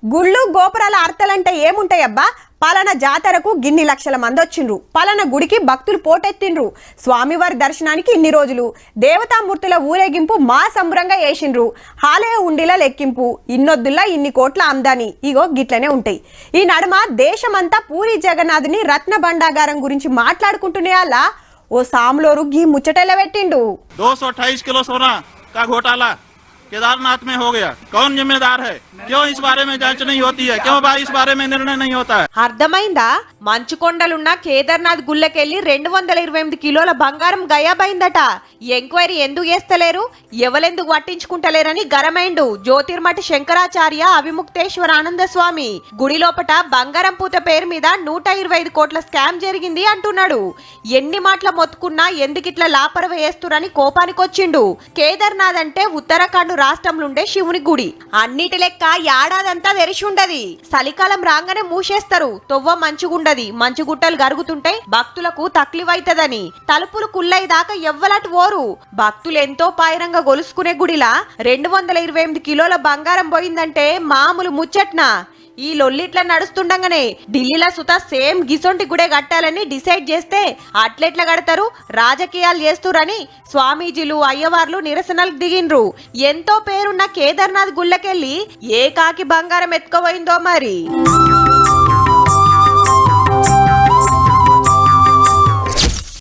గుళ్ళు గోపురాల అర్థాలంటే ఏముంటాయబ్బా? పలానా జాతరకు గిన్ని లక్షల మంది వచ్చిండ్రు, పలానా గుడికి భక్తులు పోటెత్తిండ్రు, స్వామివారి దర్శనానికి ఇన్ని రోజులు, దేవతామూర్తుల ఊరేగింపు మా సంబరంగా వేసిండ్రు, ఆలయ ఉండిల లెక్కింపు, ఇన్నొద్దుల్లా ఇన్ని కోట్ల ఆమ్దాని, ఇగో గిట్లనే ఉంటాయి. ఈ నడుమ దేశమంతా పూరి జగన్నాథుని రత్న భండాగారం గురించి మాట్లాడుకుంటునే అలా ఓ సాములోరు గీ ముచ్చటెల పెట్టిండు. 228 किलो सोना का घोटाला केदारनाथ में हो गया, कौन जिम्मेदार है? क्यों इस बारे में जांच नहीं होती है? क्यों भाई इस बारे में निर्णय नहीं होता है? అర్థమైందా? మంచుకొండలున్న కేదార్నాథ్ గుళ్ళకెళ్లి 228 కిలోల బంగారం గయాబైందట. ఎంక్వైరీ ఎందుకు చేస్తలేరు, ఎవలెందుకు పట్టించుకుంటలేరని గరమైండు జ్యోతిర్మఠ శంకరాచార్య అవిముక్తేశ్వర ఆనంద స్వామి. గుడి లోపట బంగారం పూత పేరు మీద 125 కోట్ల స్కామ్ జరిగింది అంటున్నాడు. ఎన్ని మాటల మొత్తుకున్నా ఎందుకిట్లా లాపరవ వేస్తురని కోపానికొచ్చిండు. కేదార్నాథ్ అంటే ఉత్తరాఖండ్ రాష్ట్రంలో ఉండే శివుని గుడి. అన్నిటి లెక్క ఏడాదంతా తెరిచి ఉండది. చలికాలం రాగానే మూసేస్తారు. తొవ్వ మంచుగుండది, మంచు గుట్టలు గరుగుతుంటే భక్తులకు తక్లీఫైతదని తలుపులు కుల్లై దాకా ఎవ్వలటు ఓరు. భక్తులు ఎంతో పాయిరంగా గొలుసుకునే గుడిలా 228 కిలోల బంగారం పోయిందంటే మామూలు ముచ్చట్నా? ఈ లొల్లిట్లా నడుస్తుండగానే ఢిల్లీలో సుతా సేమ్ గిసొంటి గుడే కట్టాలని డిసైడ్ చేస్తే అట్లెట్లా కడతారు, రాజకీయాలు చేస్తురని స్వామీజీలు అయ్యవార్లు నిరసనలకు దిగిండ్రు. ఎంతో పేరున్న కేదార్నాథ్ గుళ్ళకెళ్ళి ఏ కాకి బంగారం ఎత్తుకోబోయిందో మరి.